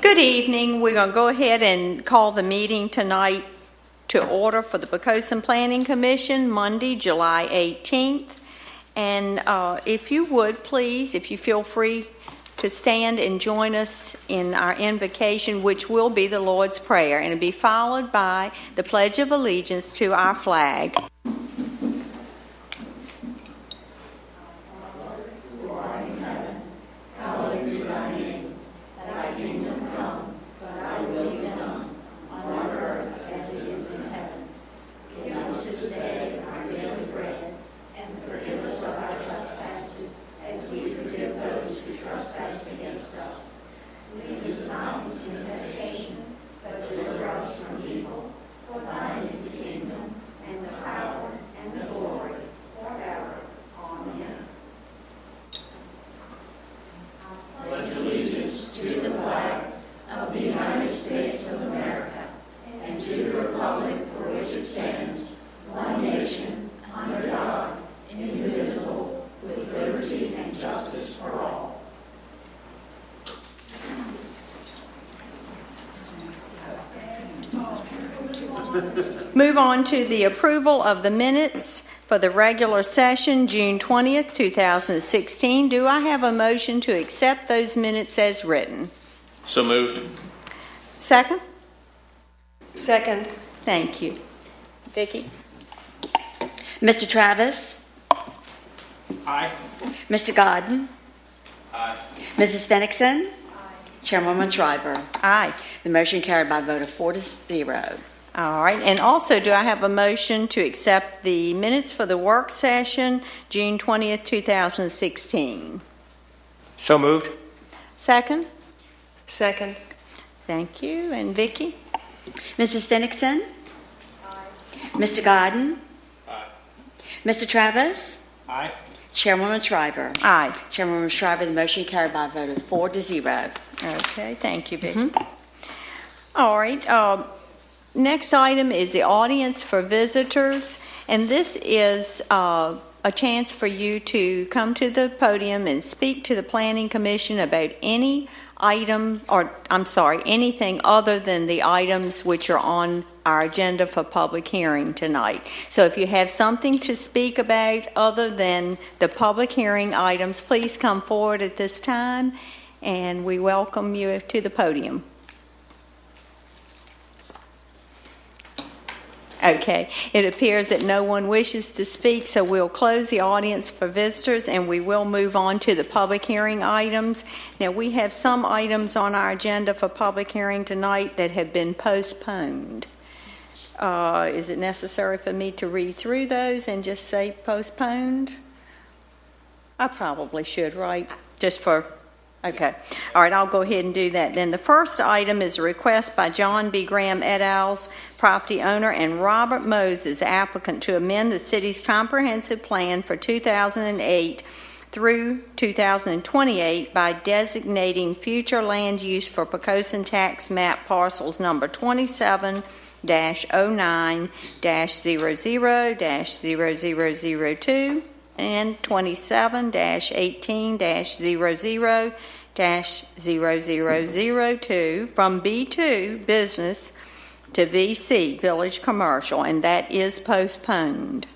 Good evening. We're going to go ahead and call the meeting tonight to order for the Poquoson Planning Commission, Monday, July 18th. And if you would, please, if you feel free to stand and join us in our invocation, which will be the Lord's Prayer, and it'll be followed by the Pledge of Allegiance to our flag. Move on to the approval of the minutes for the regular session, June 20th, 2016. Do I have a motion to accept those minutes as written? So moved. Second? Second. Thank you. Vicki? Mr. Travis? Aye. Mr. Godden? Aye. Mrs. Fennickson? Aye. Chairwoman Shriver? Aye. The motion carried by a vote of 4-0. All right, and also do I have a motion to accept the minutes for the work session, June 20th, 2016? So moved. Second? Second. Thank you. And Vicki? Mrs. Fennickson? Aye. Mr. Godden? Aye. Mr. Travis? Aye. Chairwoman Shriver? Aye. Chairwoman Shriver, the motion carried by a vote of 4-0. Okay, thank you, Vicki. All right, next item is the audience for visitors, and this is a chance for you to come to the podium and speak to the Planning Commission about any item, or I'm sorry, anything other than the items which are on our agenda for public hearing tonight. So if you have something to speak about other than the public hearing items, please come forward at this time, and we welcome you to the podium. Okay, it appears that no one wishes to speak, so we'll close the audience for visitors and we will move on to the public hearing items. Now, we have some items on our agenda for public hearing tonight that have been postponed. Is it necessary for me to read through those and just say postponed? I probably should, right? Just for... Okay. All right, I'll go ahead and do that. Then the first item is a request by John B. Graham et al.'s property owner and Robert Moses, applicant, to amend the city's comprehensive plan for 2008 through 2028 by designating future land use for Poquoson tax map parcels number 27-09-00-0002 and 27-18-00-0002 from B2 Business to VC Village Commercial, and that is postponed.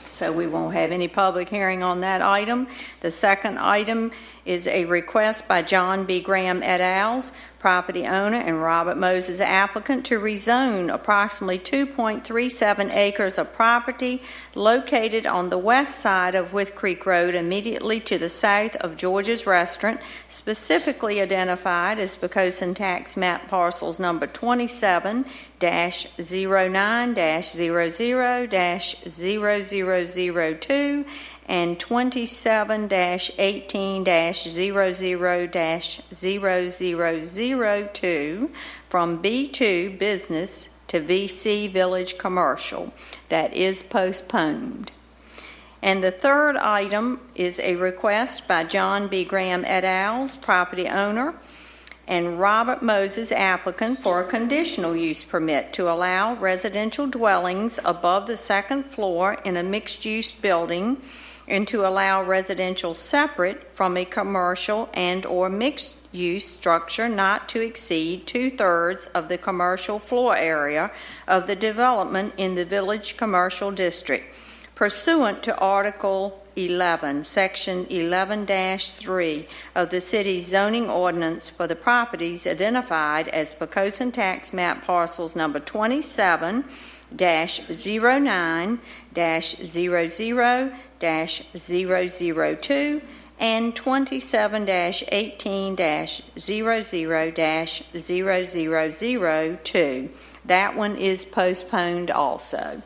So we won't have any public hearing on that item. The second item is a request by John B. Graham et al.'s property owner and Robert Moses, applicant, to rezone approximately 2.37 acres of property located on the west side of With Creek Road immediately to the south of George's Restaurant, specifically identified as Poquoson tax map parcels number 27-09-00-0002 and 27-18-00-0002 from B2 Business to VC Village Commercial. That is postponed. And the third item is a request by John B. Graham et al.'s property owner and Robert Moses, applicant, for a conditional use permit to allow residential dwellings above the second floor in a mixed-use building and to allow residential separate from a commercial and/or mixed-use structure not to exceed 2/3 of the commercial floor area of the development in the Village Commercial District, pursuant to Article 11, Section 11-3 of the city's zoning ordinance for the properties identified as Poquoson Tax Map Parcels Number 27-09-00-002 and 27-18-00-0002. That one is postponed also.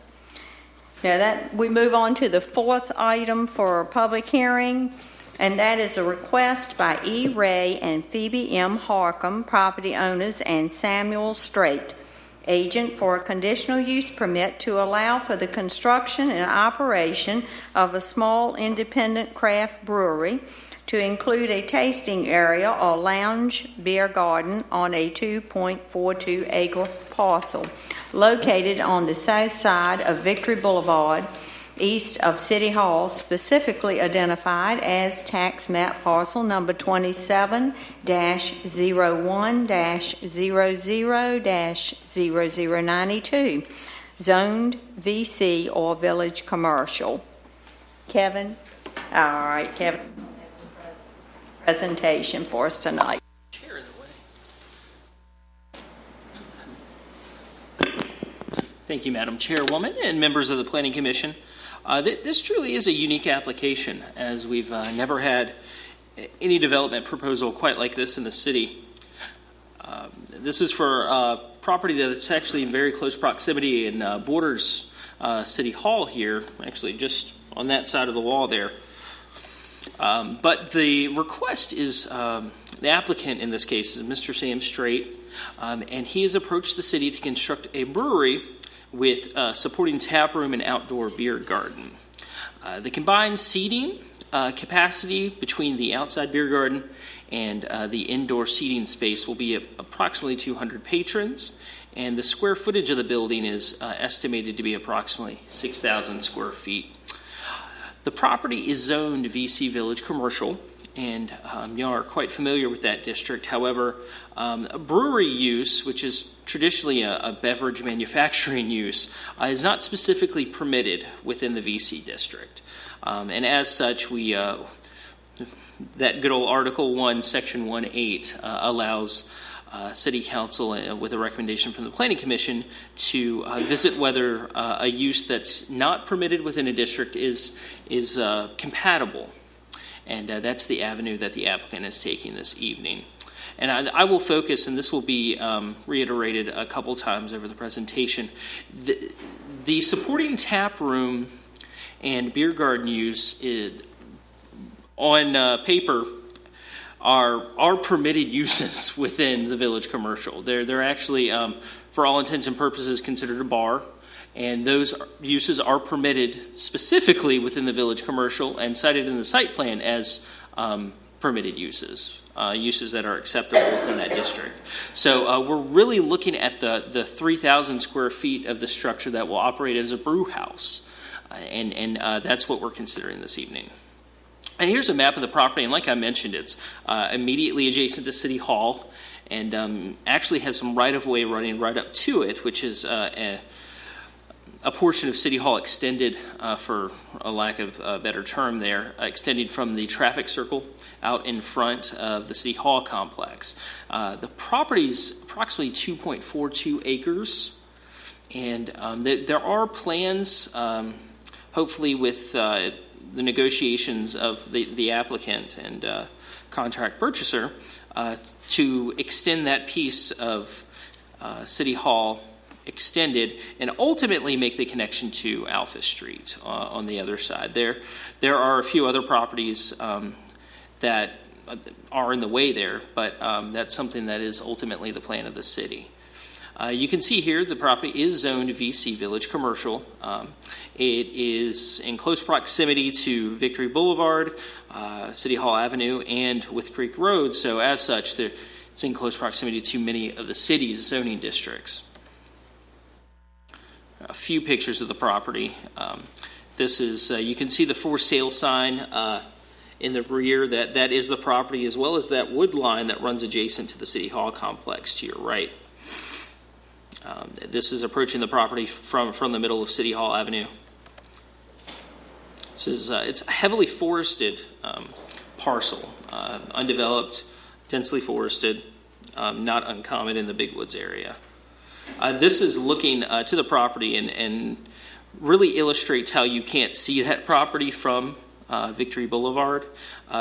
Now we move on to the fourth item for public hearing, and that is a request by E. Ray and Phoebe M. Harcum, property owners, and Samuel Strait, agent, for a conditional use permit to allow for the construction and operation of a small independent craft brewery to include a tasting area or lounge beer garden on a 2.42 acre parcel located on the south side of Victory Boulevard, east of City Hall, specifically identified as tax map parcel number 27-01-00-0092, zoned VC or Village Commercial. Kevin? All right, Kevin. Presentation for us tonight. Thank you, Madam Chairwoman and members of the Planning Commission. This truly is a unique application, as we've never had any development proposal quite like this in the city. This is for property that's actually in very close proximity and borders City Hall here, actually just on that side of the wall there. But the request is, the applicant in this case is Mr. Sam Strait, and he has approached the city to construct a brewery with supporting tap room and outdoor beer garden. The combined seating capacity between the outside beer garden and the indoor seating space will be approximately 200 patrons, and the square footage of the building is estimated to be approximately 6,000 square feet. The property is zoned VC Village Commercial, and you are quite familiar with that district. However, a brewery use, which is traditionally a beverage manufacturing use, is not specifically permitted within the VC district. And as such, that good old Article 1, Section 1.8 allows City Council, with a recommendation from the Planning Commission, to visit whether a use that's not permitted within a district is compatible. And that's the avenue that the applicant is taking this evening. And I will focus, and this will be reiterated a couple times over the presentation, the supporting tap room and beer garden use on paper are permitted uses within the Village Commercial. They're actually, for all intents and purposes, considered a bar. And those uses are permitted specifically within the Village Commercial and cited in the site plan as permitted uses, uses that are acceptable within that district. So we're really looking at the 3,000 square feet of the structure that will operate as a brew house. And that's what we're considering this evening. And here's a map of the property, and like I mentioned, it's immediately adjacent to City Hall and actually has some right-of-way running right up to it, which is a portion of City Hall extended, for a lack of a better term there, extended from the traffic circle out in front of the City Hall complex. The property's approximately 2.42 acres, and there are plans, hopefully with the negotiations of the applicant and contract purchaser, to extend that piece of City Hall extended and ultimately make the connection to Alpha Street on the other side. There are a few other properties that are in the way there, but that's something that is ultimately the plan of the city. You can see here the property is zoned VC Village Commercial. It is in close proximity to Victory Boulevard, City Hall Avenue, and With Creek Road, so as such it's in close proximity to many of the city's zoning districts. A few pictures of the property. This is, you can see the for sale sign in the rear. That is the property, as well as that wood line that runs adjacent to the City Hall complex to your right. This is approaching the property from the middle of City Hall Avenue. This is it's a heavily forested parcel, undeveloped, densely forested, not uncommon in the Big Woods area. This is looking to the property and really illustrates how you can't see that property from Victory Boulevard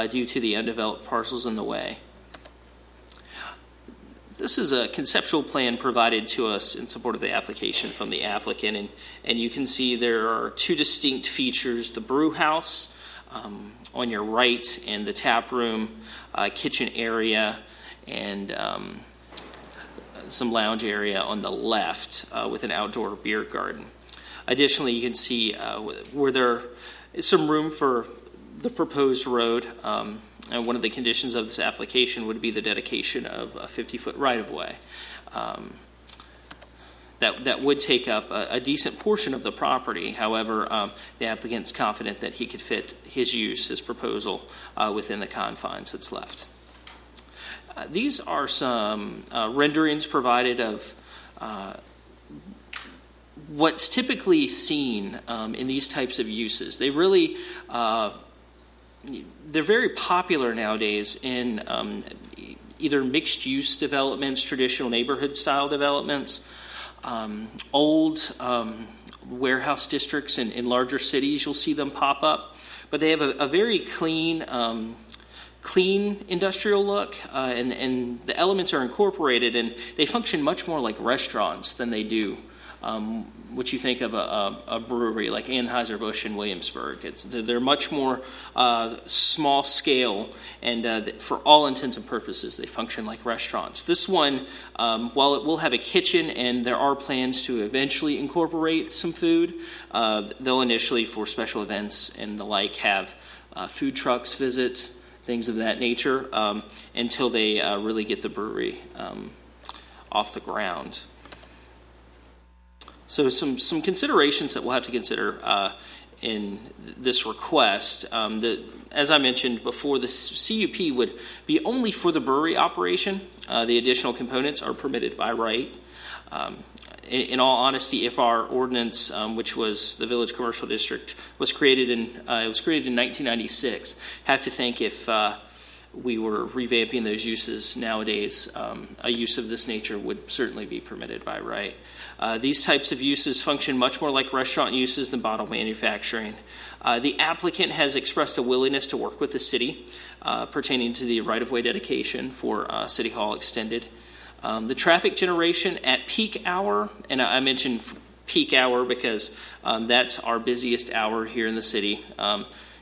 due to the undeveloped parcels in the way. This is a conceptual plan provided to us in support of the application from the applicant, and you can see there are two distinct features: the brew house on your right, and the tap room, kitchen area, and some lounge area on the left with an outdoor beer garden. Additionally, you can see where there is some room for the proposed road, and one of the conditions of this application would be the dedication of a 50-foot right-of-way. That would take up a decent portion of the property. However, the applicant's confident that he could fit his use, his proposal, within the confines that's left. These are some renderings provided of what's typically seen in these types of uses. They really, they're very popular nowadays in either mixed-use developments, traditional neighborhood-style developments, old warehouse districts in larger cities. You'll see them pop up, but they have a very clean industrial look, and the elements are incorporated, and they function much more like restaurants than they do what you think of a brewery like Anheuser-Busch in Williamsburg. They're much more small scale, and for all intents and purposes, they function like restaurants. This one, while it will have a kitchen and there are plans to eventually incorporate some food, they'll initially, for special events and the like, have food trucks visit, things of that nature, until they really get the brewery off the ground. So some considerations that we'll have to consider in this request. As I mentioned before, the CUP would be only for the brewery operation. The additional components are permitted by right. In all honesty, if our ordinance, which was the Village Commercial District, was created in 1996, have to think if we were revamping those uses nowadays, a use of this nature would certainly be permitted by right. These types of uses function much more like restaurant uses than bottle manufacturing. The applicant has expressed a willingness to work with the city pertaining to the right-of-way dedication for City Hall Extended. The traffic generation at peak hour, and I mentioned peak hour because that's our busiest hour here in the city,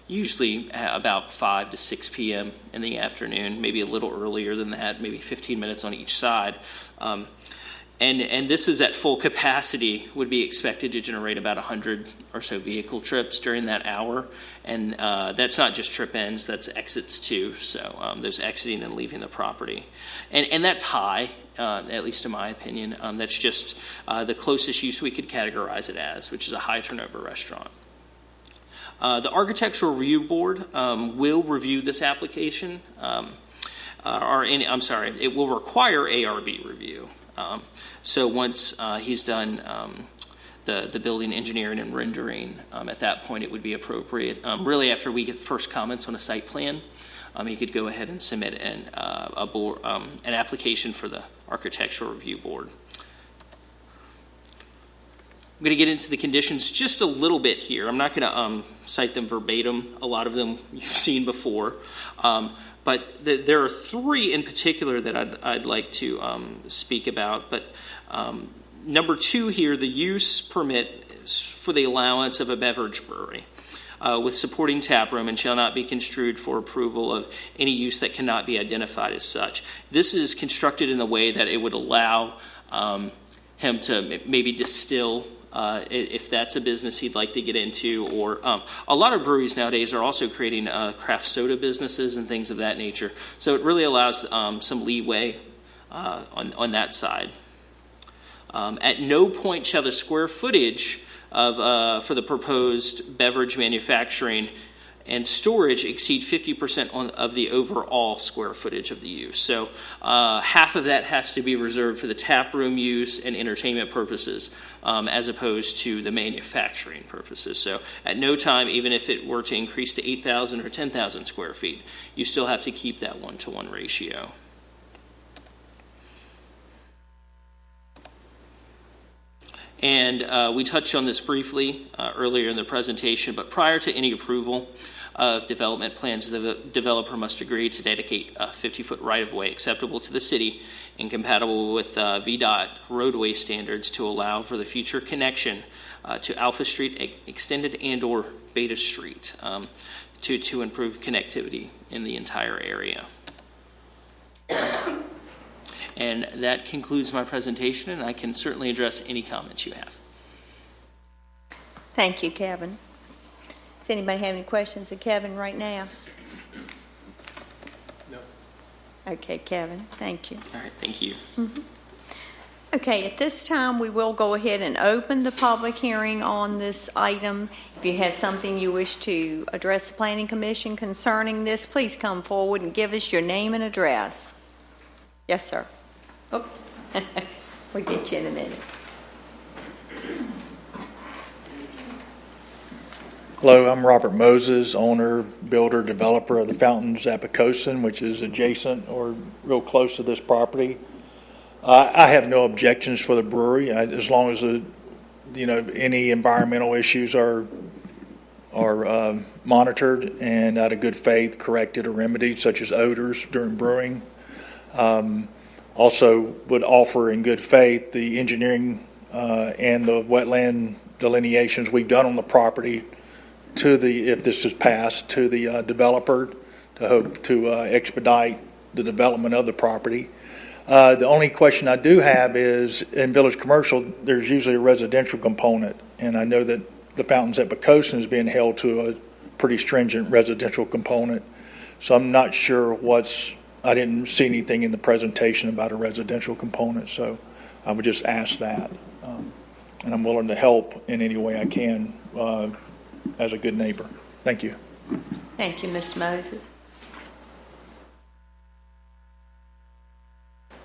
usually about 5 to 6 p.m. in the afternoon, maybe a little earlier than that, maybe 15 minutes on each side. And this is at full capacity, would be expected to generate about 100 or so vehicle trips during that hour. And that's not just trip ends, that's exits too. So there's exiting and leaving the property. And that's high, at least in my opinion. That's just the closest use we could categorize it as, which is a high turnover restaurant. The Architectural Review Board will review this application. It will require ARB review. So once he's done the building engineering and rendering, at that point it would be appropriate. Really, after we get first comments on a site plan, he could go ahead and submit an application for the Architectural Review Board. I'm going to get into the conditions just a little bit here. I'm not going to cite them verbatim. A lot of them you've seen before. But there are three in particular that I'd like to speak about. But number 2 here, the use permit for the allowance of a beverage brewery with supporting tap room and shall not be construed for approval of any use that cannot be identified as such. This is constructed in a way that it would allow him to maybe distill if that's a business he'd like to get into, or a lot of breweries nowadays are also creating craft soda businesses and things of that nature. So it really allows some leeway on that side. At no point shall the square footage for the proposed beverage manufacturing and storage exceed 50% of the overall square footage of the use. So half of that has to be reserved for the tap room use and entertainment purposes, as opposed to the manufacturing purposes. So at no time, even if it were to increase to 8,000 or 10,000 square feet, you still have to keep that 1-to-1 ratio. And we touched on this briefly earlier in the presentation, but prior to any approval of development plans, the developer must agree to dedicate a 50-foot right-of-way acceptable to the city and compatible with VDOT roadway standards to allow for the future connection to Alpha Street Extended and/or Beta Street to improve connectivity in the entire area. And that concludes my presentation, and I can certainly address any comments you have. Thank you, Kevin. Does anybody have any questions of Kevin right now? No. Okay, Kevin, thank you. All right, thank you. Okay, at this time, we will go ahead and open the public hearing on this item. If you have something you wish to address the Planning Commission concerning this, please come forward and give us your name and address. Yes, sir. Oops. We'll get you in a minute. Hello, I'm Robert Moses, owner, builder, developer of the Fountains at Poquoson, which is adjacent or real close to this property. I have no objections for the brewery, as long as any environmental issues are monitored and out of good faith corrected or remedied, such as odors during brewing. Also would offer in good faith the engineering and the wetland delineations we've done on the property if this is passed, to the developer to hope to expedite the development of the property. The only question I do have is, in Village Commercial, there's usually a residential component, and I know that the Fountains at Poquoson is being held to a pretty stringent residential component. So I'm not sure I didn't see anything in the presentation about a residential component, so I would just ask that. And I'm willing to help in any way I can as a good neighbor. Thank you. Thank you, Mr. Moses.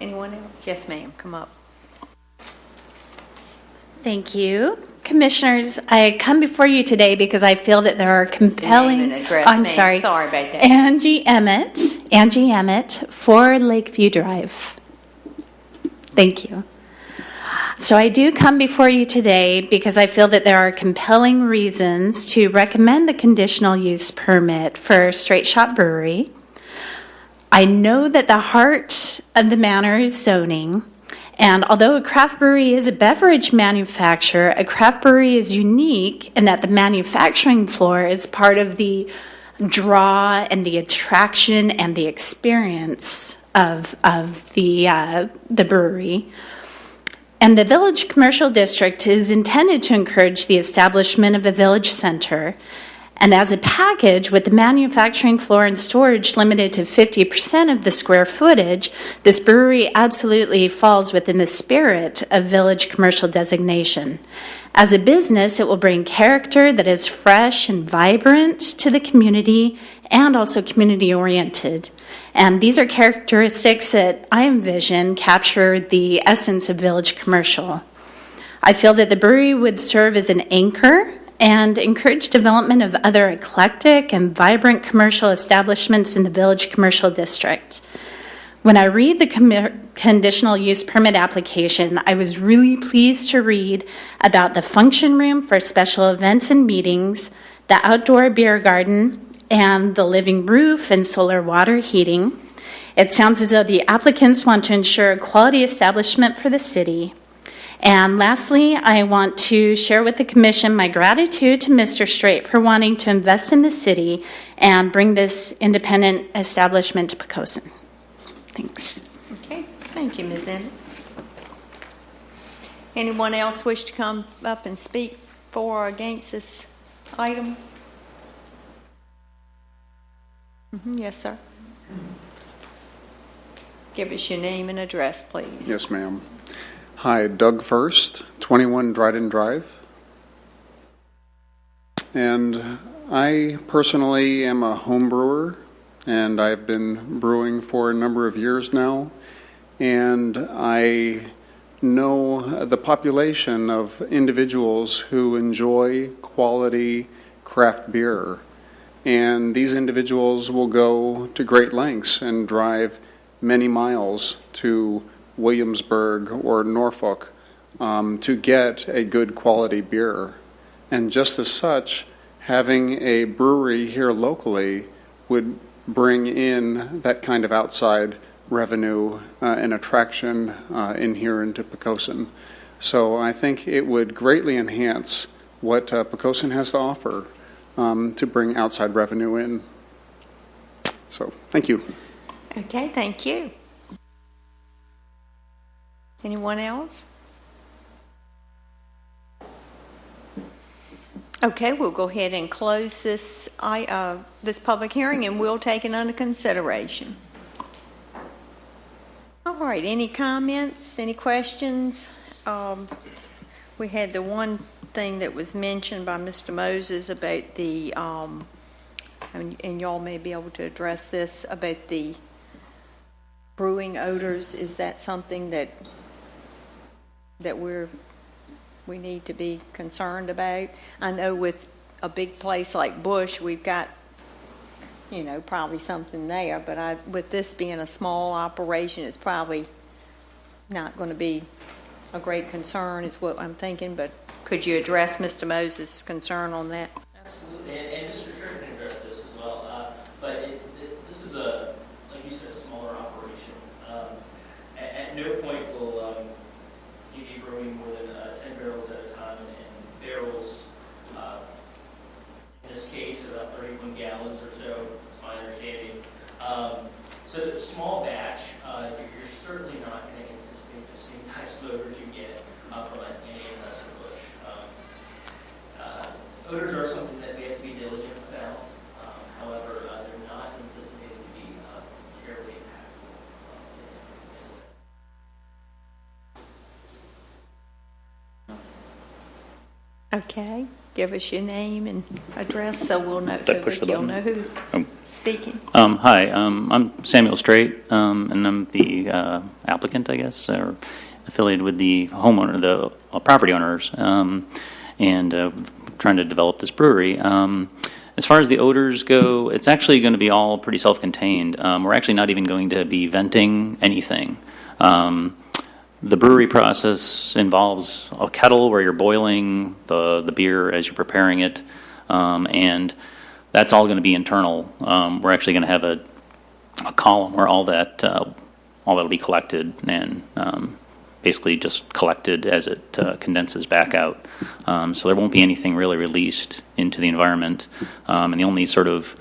Anyone else? Yes, ma'am. Come up. Thank you. Commissioners, I come before you today because I feel that there are compelling... Name and address, I'm ma'am. sorry. Sorry about that. Angie Emmett, 4 Lakeview Drive. Thank you. So I do come before you today because I feel that there are compelling reasons to recommend the conditional use permit for Straight Shot Brewery. I know that the heart of the matter is zoning, and although a craft brewery is a beverage manufacturer, a craft brewery is unique in that the manufacturing floor is part of the draw and the attraction and the experience of the brewery. And the Village Commercial District is intended to encourage the establishment of a village center. And as a package, with the manufacturing floor and storage limited to 50% of the square footage, this brewery absolutely falls within the spirit of village commercial designation. As a business, it will bring character that is fresh and vibrant to the community and also community-oriented. And these are characteristics that I envision capture the essence of village commercial. I feel that the brewery would serve as an anchor and encourage development of other eclectic and vibrant commercial establishments in the Village Commercial District. When I read the conditional use permit application, I was really pleased to read about the function room for special events and meetings, the outdoor beer garden, and the living roof and solar water heating. It sounds as though the applicants want to ensure a quality establishment for the city. And lastly, I want to share with the Commission my gratitude to Mr. Straight for wanting to invest in the city and bring this independent establishment to Poquoson. Thanks. Okay, thank you, Ms. Emmett. Anyone else wish to come up and speak for or against this item? Yes, sir. Give us your name and address, please. Yes, ma'am. Hi, Doug First, 21 Dryden Drive. And I personally am a home brewer, and I've been brewing for a number of years now. And I know the population of individuals who enjoy quality craft beer. And these individuals will go to great lengths and drive many miles to Williamsburg or Norfolk to get a good quality beer. And just as such, having a brewery here locally would bring in that kind of outside revenue and attraction in here into Poquoson. So I think it would greatly enhance what Poquoson has to offer to bring outside revenue in. So thank you. Okay, thank you. Anyone else? Okay, we'll go ahead and close this public hearing, and we'll take it under consideration. All right, any comments, any questions? We had the one thing that was mentioned by Mr. Moses about the, and y'all may be able to address this, about the brewing odors. Is that something that we need to be concerned about? I know with a big place like Bush, we've got, probably something there, but with this being a small operation, it's probably not going to be a great concern is what I'm thinking, but could you address Mr. Moses' concern on that? Absolutely, and Mr. Tripp can address this as well, but this is like you said, a smaller operation. At no point will you be brewing more than 10 barrels at a time, and barrels, in this case, about 31 gallons or so, is my understanding. So the small batch, you're certainly not going to anticipate the same types of odors you get from any Anheuser Busch. Odors are something that we have to be diligent about. However, they're not anticipated to be terribly impactful. Okay, give us your name and address so we'll know, so that you'll know who's speaking. Hi, I'm Samuel Strait, and I'm the applicant, I guess, or affiliated with the homeowner, the property owners, and trying to develop this brewery. As far as the odors go, it's actually going to be all pretty self-contained. We're actually not even going to be venting anything. The brewery process involves a kettle where you're boiling the beer as you're preparing it, and that's all going to be internal. We're actually going to have a column where all that'll be collected and basically just collected as it condenses back out. So there won't be anything really released into the environment, and the only sort of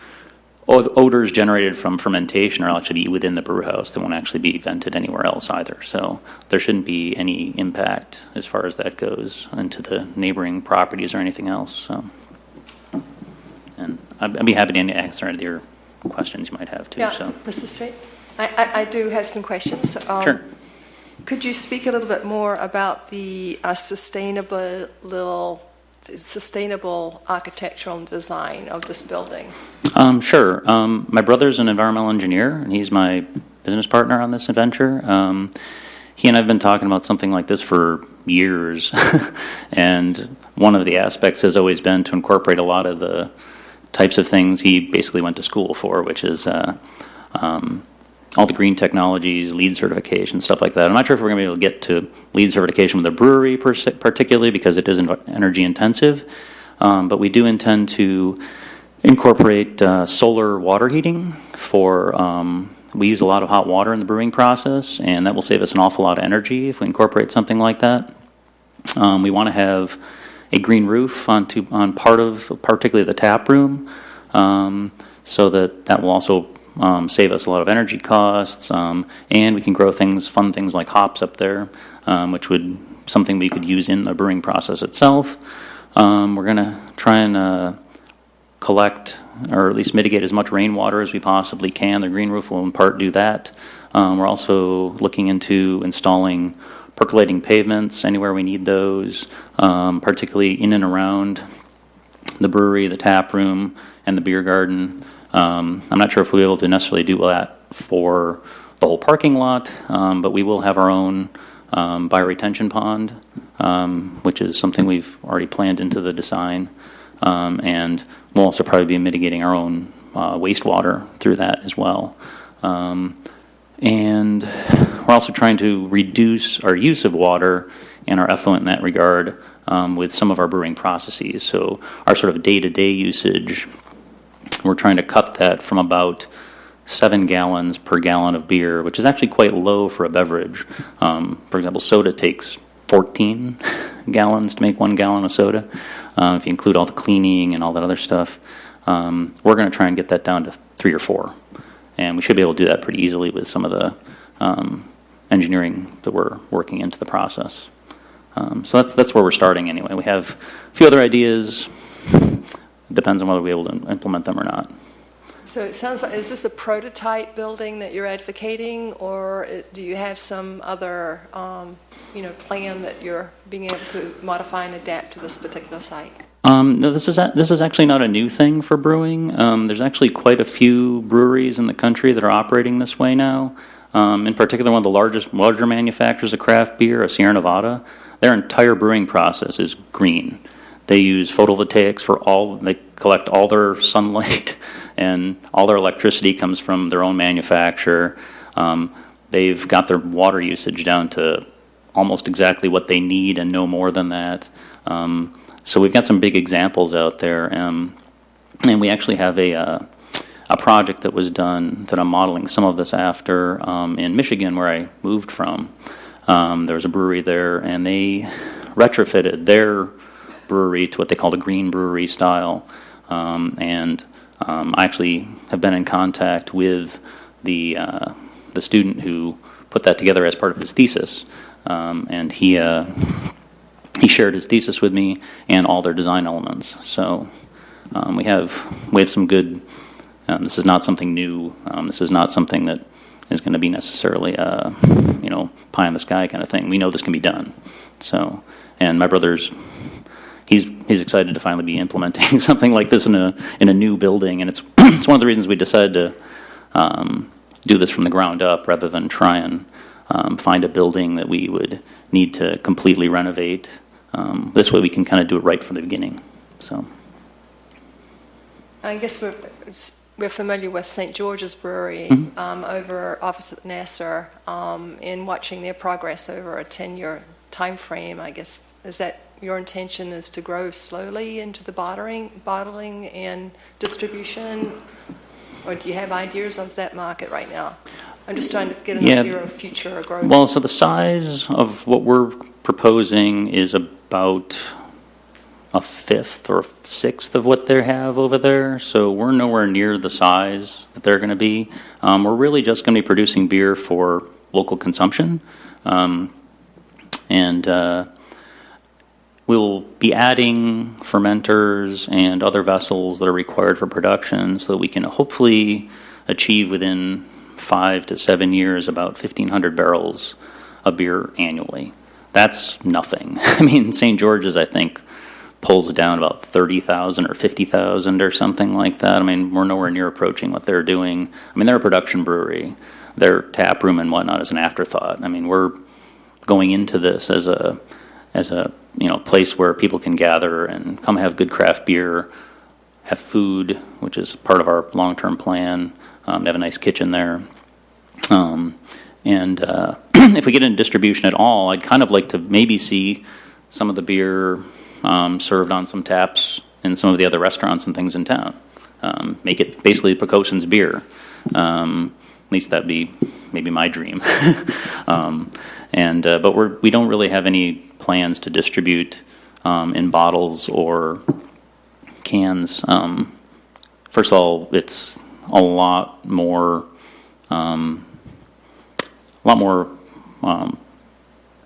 odors generated from fermentation are actually within the brew house. They won't actually be vented anywhere else either. So there shouldn't be any impact as far as that goes into the neighboring properties or anything else. So, and I'd be happy to answer any of your questions you might have too. Yeah, So. Mr. Strait, I do have some questions. Sure. Could you speak a little bit more about the sustainable architectural design of this building? Sure. My brother's an environmental engineer, and he's my business partner on this adventure. He and I have been talking about something like this for years, and one of the aspects has always been to incorporate a lot of the types of things he basically went to school for, which is all the green technologies, LEED certification, stuff like that. I'm not sure if we're going to be able to get to LEED certification with a brewery particularly because it is energy intensive, but we do intend to incorporate solar water heating for, we use a lot of hot water in the brewing process, and that will save us an awful lot of energy if we incorporate something like that. We want to have a green roof on part of, particularly the tap room, so that will also save us a lot of energy costs, and we can grow fun things like hops up there, which would something we could use in the brewing process itself. We're going to try and collect, or at least mitigate as much rainwater as we possibly can. The green roof will in part do that. We're also looking into installing percolating pavements anywhere we need those, particularly in and around the brewery, the tap room, and the beer garden. I'm not sure if we'll be able to necessarily do that for the whole parking lot, but we will have our own bioretention pond, which is something we've already planned into the design. And we'll also probably be mitigating our own wastewater through that as well. And we're also trying to reduce our use of water and our effluent in that regard with some of our brewing processes. So our sort of day-to-day usage, we're trying to cut that from about 7 gallons per gallon of beer, which is actually quite low for a beverage. For example, soda takes 14 gallons to make 1 gallon of soda. If you include all the cleaning and all that other stuff, we're going to try and get that down to 3 or 4. And we should be able to do that pretty easily with some of the engineering that we're working into the process. So that's where we're starting anyway. We have a few other ideas. It depends on whether we're able to implement them or not. So it sounds like, is this a prototype building that you're advocating, or do you have some other, plan that you're being able to modify and adapt to this particular site? No, this is actually not a new thing for brewing. There's actually quite a few breweries in the country that are operating this way now. In particular, one of the larger manufacturers of craft beer, Sierra Nevada, their entire brewing process is green. They use photovoltaics they collect all their sunlight, and all their electricity comes from their own manufacturer. They've got their water usage down to almost exactly what they need and no more than that. So we've got some big examples out there, and we actually have a project that was done that I'm modeling some of this after in Michigan, where I moved from. There was a brewery there, and they retrofitted their brewery to what they called a green brewery style. I actually have been in contact with the student who put that together as part of his thesis, and he shared his thesis with me and all their design elements. So we have some good. This is not something new. This is not something that is going to be necessarily pie in the sky kind of thing. We know this can be done. So, and my brother's. He's excited to finally be implementing something like this in a new building, and it's it's one of the reasons we decided to do this from the ground up rather than try and find a building that we would need to completely renovate. This way we can kind of do it right from the beginning. So, I guess we're familiar with St. George's Brewery over opposite Nassau, in watching their progress over a 10-year time frame. I guess, is that your intention is to grow slowly into the bottling and distribution, or do you have ideas of that market right now? I'm just trying to get an idea of future growth. Well, so the size of what we're proposing is about a fifth or sixth of what they have over there, so we're nowhere near the size that they're going to be. We're really just going to be producing beer for local consumption, and we'll be adding fermenters and other vessels that are required for production so that we can hopefully achieve within 5 to 7 years about 1,500 barrels of beer annually. That's nothing. I mean, St. George's, I think, pulls down about 30,000 or 50,000 or something like that. I mean, we're nowhere near approaching what they're doing. I mean, they're a production brewery. Their tap room and whatnot is an afterthought. I mean, we're going into this as a place where people can gather and come have good craft beer, have food, which is part of our long-term plan. They have a nice kitchen there. If we get into distribution at all, I'd kind of like to maybe see some of the beer served on some taps in some of the other restaurants and things in town. Make it basically Poquoson's beer. At least that'd be maybe my dream. But we don't really have any plans to distribute in bottles or cans. First of all, it's a lot more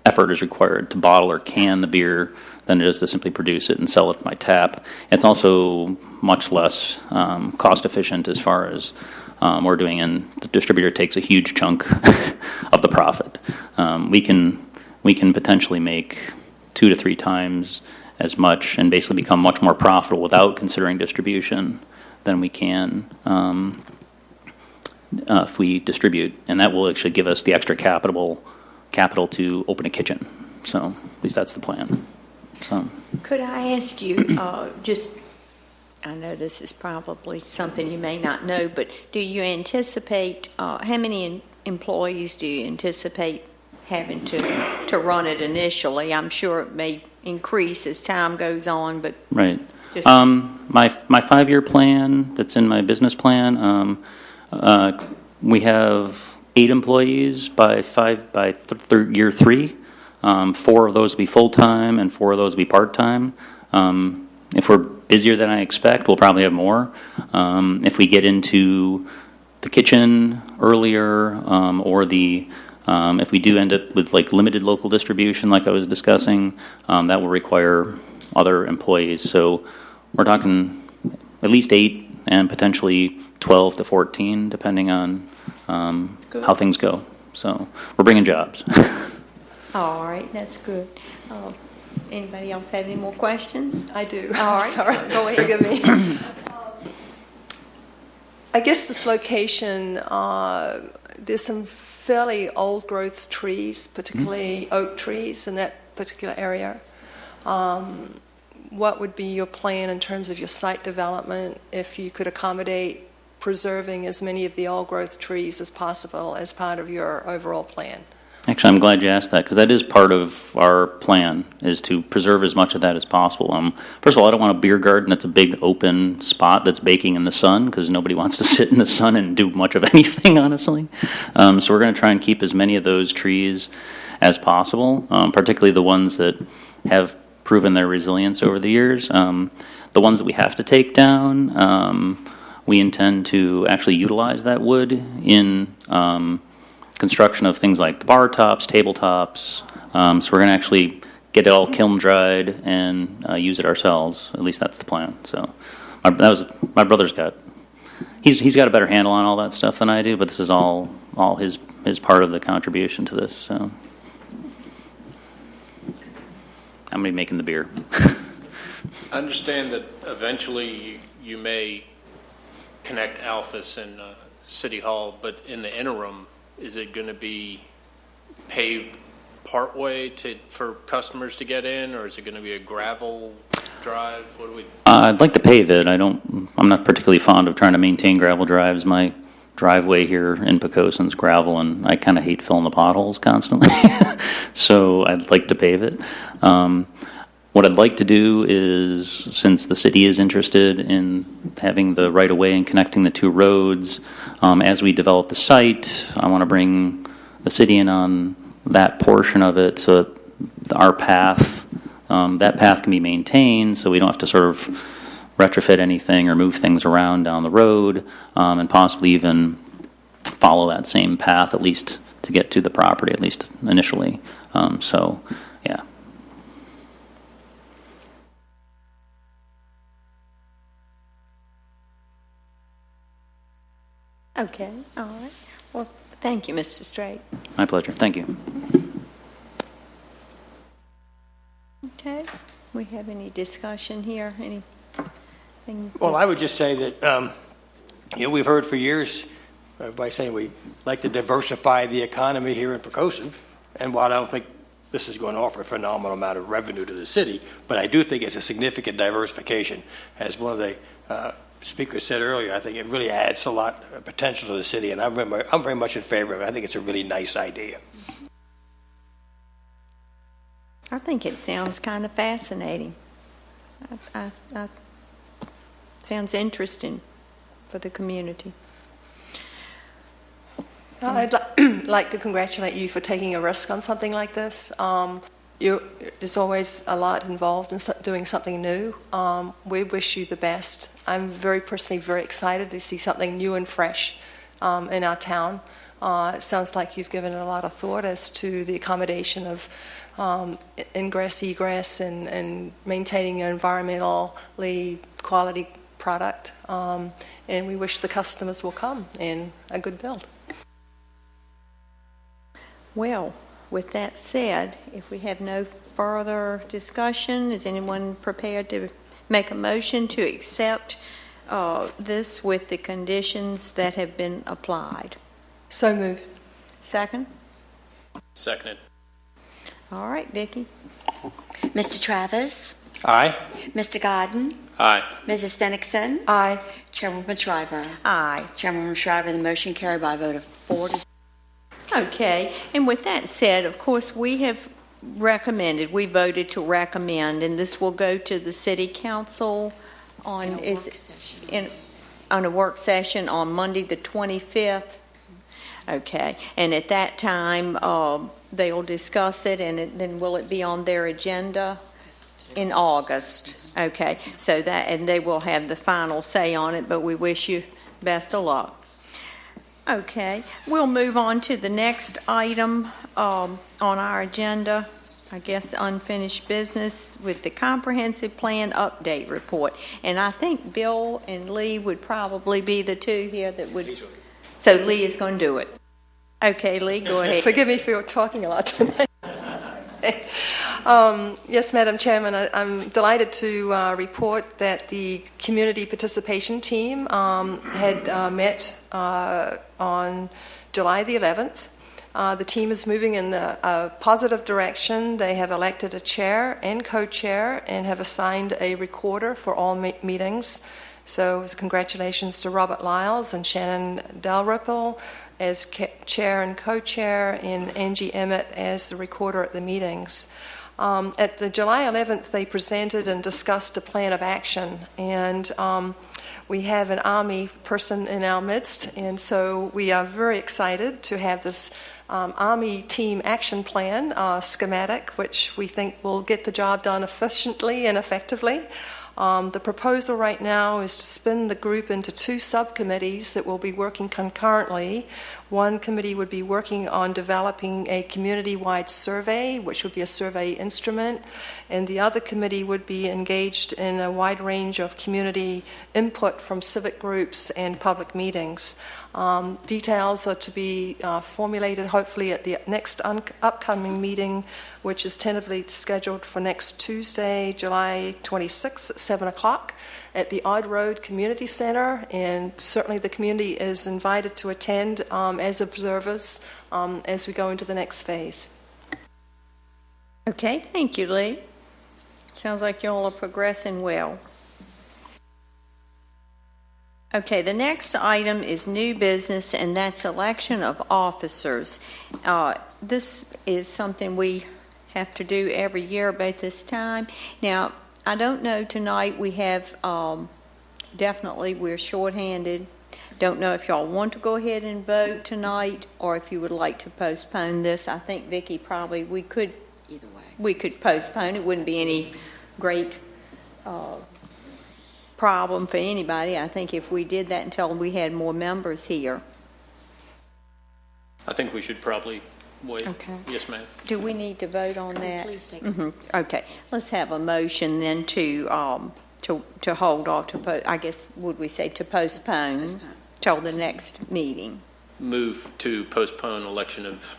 effort is required to bottle or can the beer than it is to simply produce it and sell it by tap. It's also much less cost efficient as far as we're doing, and the distributor takes a huge chunk of the profit. We can we can potentially make 2 to 3 times as much and basically become much more profitable without considering distribution than we can if we distribute. And that will actually give us the extra capital to open a kitchen. So at least that's the plan. So Could I ask you, I know this is probably something you may not know, but do you anticipate, how many employees do you anticipate having to run it initially? I'm sure it may increase as time goes on, but right. just... My 5-year plan that's in my business plan, we have 8 employees by year 3. 4 of those will be full-time and 4 of those will be part-time. If we're busier than I expect, we'll probably have more. If we get into the kitchen earlier, or if we do end up with like limited local distribution, like I was discussing, that will require other employees. So we're talking at least 8 and potentially 12 to 14, depending on how things go. So we're bringing jobs. All right, that's good. Anybody else have any more questions? I do. All right, Sorry. go ahead. Forgive me. I guess this location, there's some fairly old growth trees, particularly oak trees in that particular area. What would be your plan in terms of your site development if you could accommodate preserving as many of the old growth trees as possible as part of your overall plan? Actually, I'm glad you asked that because that is part of our plan, is to preserve as much of that as possible. First of all, I don't want a beer garden that's a big open spot that's baking in the sun because nobody wants to sit in the sun and do much of anything, honestly. So we're going to try and keep as many of those trees as possible, particularly the ones that have proven their resilience over the years. The ones that we have to take down, we intend to actually utilize that wood in construction of things like the bar tops, tabletops. So we're going to actually get it all kiln dried and use it ourselves. At least that's the plan. So my brother's got. He's got a better handle on all that stuff than I do, but this is all his part of the contribution to this. So I'm going to be making the beer. I understand that eventually you may connect Alphas and City Hall, but in the interim, is it going to be paved partway for customers to get in, or is it going to be a gravel drive? What do we? I'd like to pave it. I'm not particularly fond of trying to maintain gravel drives. My driveway here in Poquoson's gravel, and I kind of hate filling the potholes constantly. So I'd like to pave it. What I'd like to do is, since the city is interested in having the right-of-way and connecting the 2 roads, as we develop the site, I want to bring the city in on that portion of it so that our path, that path can be maintained so we don't have to sort of retrofit anything or move things around down the road, and possibly even follow that same path, at least to get to the property, at least initially. So, yeah. Okay, all right. Well, thank you, Mr. Straight. My pleasure. Thank you. Okay, we have any discussion here? Anything? Well, I would just say that, we've heard for years everybody saying we like to diversify the economy here in Poquoson. And while I don't think this is going to offer a phenomenal amount of revenue to the city, but I do think it's a significant diversification. As one of the speaker said earlier, I think it really adds a lot of potential to the city, and I'm very much in favor of it. I think it's a really nice idea. I think it sounds kind of fascinating. Sounds interesting for the community. I'd like to congratulate you for taking a risk on something like this. There's always a lot involved in doing something new. We wish you the best. I'm personally very excited to see something new and fresh in our town. It sounds like you've given it a lot of thought as to the accommodation of ingress, egress, and maintaining an environmentally quality product. And we wish the customers will come in a good build. Well, with that said, if we have no further discussion, is anyone prepared to make a motion to accept this with the conditions that have been applied? So moved. Second? Seconded. All right, Vicki. Mr. Travis, Aye. Mr. Godden, Aye. Mrs. Fennickson, Aye. Chairwoman Shriver. Aye. Chairwoman Shriver, the motion carried by a vote of 4 to 0. Okay, and with that said, of course, we voted to recommend, and this will go to the city council on a work session on Monday, the 25th. Okay, and at that time, they'll discuss it, and then will it be on their agenda in August? Okay, so and they will have the final say on it, but we wish you best of luck. Okay, we'll move on to the next item on our agenda, I guess unfinished business with the comprehensive plan update report. And I think Bill and Lee would probably be the two here that would. So Lee is going to do it. Okay, Lee, go ahead. Forgive me for talking a lot tonight. Yes, Madam Chairman, I'm delighted to report that the community participation team had met on July the 11th. The team is moving in a positive direction. They have elected a chair and co-chair and have assigned a recorder for all meetings. So congratulations to Robert Lyles and Shannon Dalrymple as chair and co-chair, and Angie Emmett as the recorder at the meetings. At the July 11th, they presented and discussed a plan of action, and we have an Army person in our midst, and so we are very excited to have this Army team action plan schematic, which we think will get the job done efficiently and effectively. The proposal right now is to spin the group into 2 subcommittees that will be working concurrently. One committee would be working on developing a community-wide survey, which would be a survey instrument, and the other committee would be engaged in a wide range of community input from civic groups and public meetings. Details are to be formulated hopefully at the next upcoming meeting, which is tentatively scheduled for next Tuesday, July 26th at 7 o'clock at the Odd Road Community Center, and certainly the community is invited to attend as observers as we go into the next phase. Okay, thank you, Lee. Sounds like you all are progressing well. Okay, the next item is new business, and that's election of officers. This is something we have to do every year about this time. Now, I don't know tonight, we have, definitely we're shorthanded. Don't know if y'all want to go ahead and vote tonight, or if you would like to postpone this. I think, Vicki, probably we could, Either way. we could postpone. It wouldn't be any great problem for anybody, I think, if we did that until we had more members here. I think we should probably wait. Okay. Yes, ma'am. Do we need to vote on that? Please take Okay, let's have a motion then to hold off, I guess, would we say to postpone till the next meeting? Move to postpone election of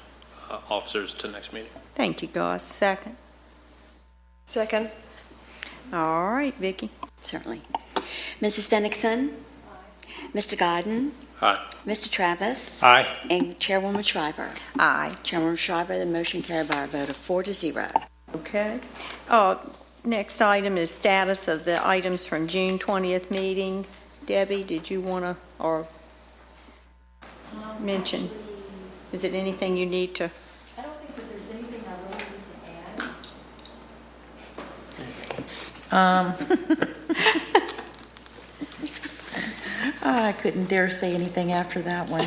officers to next meeting. Thank you, Gus. Second? Second. All right, Vicki. Certainly. Mrs. Fennickson, Mr. Godden, Aye. Mr. Travis, Aye. and Chairwoman Shriver. Aye. Chairwoman Shriver, the motion carried by a vote of 4 to 0. Okay. Next item is status of the items from June 20th meeting. Debbie, did you want to, or mention? Is it anything you need to? I don't think that there's anything I really need to add. I couldn't dare say anything after that one.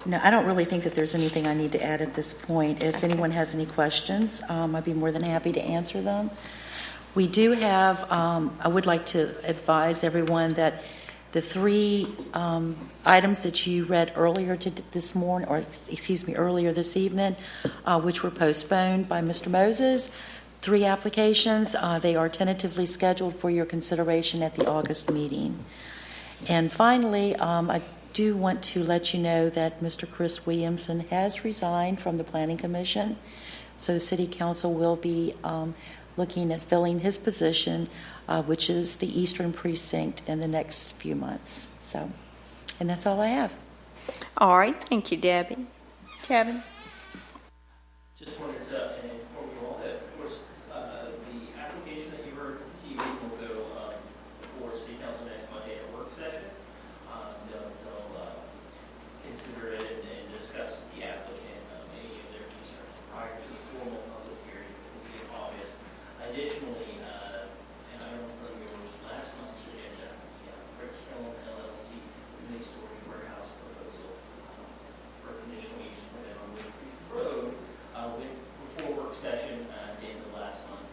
No, I don't really think that there's anything I need to add at this point. If anyone has any questions, I'd be more than happy to answer them. We do have, I would like to advise everyone that the 3 items that you read earlier this morning, or excuse me, earlier this evening, which were postponed by Mr. Moses, 3 applications, they are tentatively scheduled for your consideration at the August meeting. And finally, I do want to let you know that Mr. Chris Williamson has resigned from the Planning Commission. So City Council will be looking at filling his position, which is the Eastern Precinct, in the next few months. So, and that's all I have. All right, thank you, Debbie. Kevin? Just wanted to inform you all that, of course, the application that you heard this evening will go before City Council next Monday at a work session. They'll consider it and discuss with the applicant any of their concerns prior to the formal public hearing, which will be in August. Additionally, and I don't know if you were last month's agenda, the Brick Hill LLC mini storage warehouse proposal for conditional use permit on Wood Creek Road before work session at the end of last month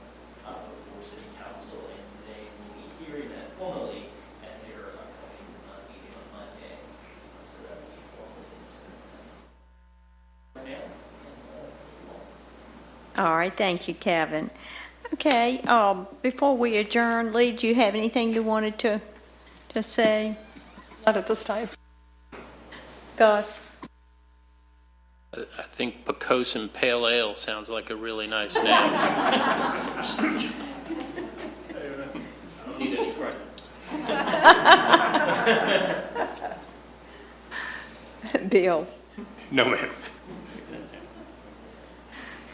before City Council, and they will be hearing that formally at their upcoming meeting on Monday. So that will be formally considered. Right now, All right, thank you, Kevin. Okay, before we adjourn, Lee, do you have anything you wanted to say? Not at this time. Gus? I think Poquoson Pale Ale sounds like a really nice name. I don't need any credit. Bill? No, ma'am.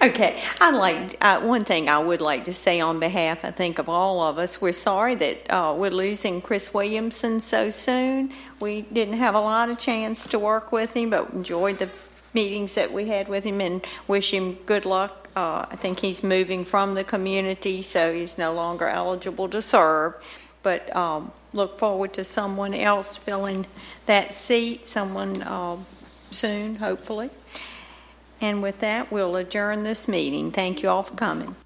Okay, one thing I would like to say on behalf, I think, of all of us, we're sorry that we're losing Chris Williamson so soon. We didn't have a lot of chance to work with him, but enjoyed the meetings that we had with him and wish him good luck. I think he's moving from the community, so he's no longer eligible to serve. But look forward to someone else filling that seat, someone soon, hopefully. And with that, we'll adjourn this meeting. Thank you all for coming.